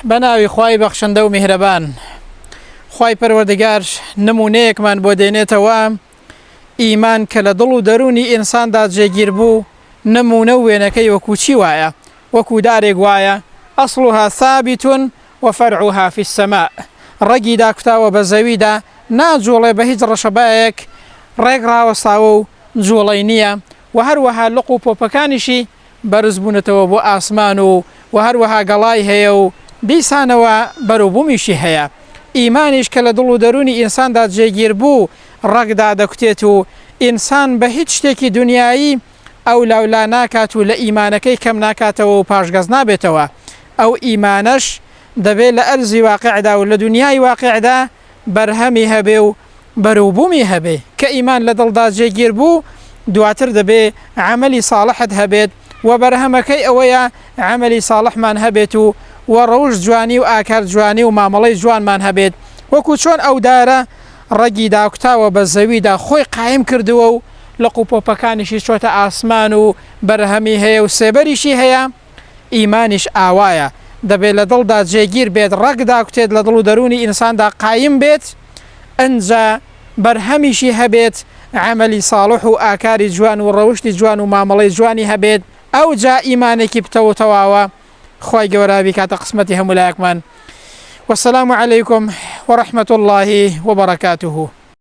بناوی خوای بەخشەندە و میهرەبان خوای پەروەردگار نمونەیەکمان بۆ دێنێتەوە ئیمان کە لە دڵ و دەرونی ئینساندا جێگیر بوو نمونە و وێنەکەی وەکو چی وایە وەکو دارێک وایە ئەسڵها ثابت وفرعها في السماء ڕەگیدا کوتاوە بە زەویدا ناجوڵێ بە هیچ ڕەشەبایەک ڕێک ڕاوەستاوە و جوڵەی نییە و هەروەها لق و پۆپەکانیشی بەرز بوونەتەوە بۆ ئاسمان و هەروەها گەڵای هەیە و دیسانەوە بەروبوومیشی هەیە ئیمانیش کە لە دڵ و دەرونی ئینساندا جێگیر بوو ڕەگدا دەکوتێت و ئینسان بە هیچ شتێکی دنیایی ئەو لاولا ناکات و لە ئیمانەکەی کەم ناکاتەوە و پاشگەز نابێتەوە ئەو ئیمانەش دەبێت لە ئەرزی واقعدا و لە دنیای واقعدا بەرهەمی هەبێ و بەروبوومی هەبێ کە ئیمان لە دڵدا جێگیر بوو دواتر دەبێ عملی ساڵحت هەبێت و بەرهەمەکەی ئەوەیە عملی ساڵحمان هەبێت و ڕەوش جوانی و ئاکار جوانی و مامەڵەی جوانمان هەبێت وەکو چۆن ئەو دارە ڕەگیدا کوتاوە بە زەویدا خۆی قایم کردووە و لە قوپۆپەکانیشی چۆتە ئاسمان و بەرهەمی هەیە و سێبەریشی هەیە ئیمانیش ئاوایە دەبێت لە دڵدا جێگیر بێت ڕەگدا کوتێت لە دڵ و دەرونی ئینساندا قایم بێت ئەنجا بەرهەمیشی هەبێت عملی ساڵح و ئاکاری جوان و ڕەوشی جوان و مامەڵەی جوانی هەبێت ئەو جا ئیمانێکی پتەوە تەواوە خوای گەورە کاتە قسمەتی هەموو لایەکمان والسلام عليكم ورحمة الله وبركاته.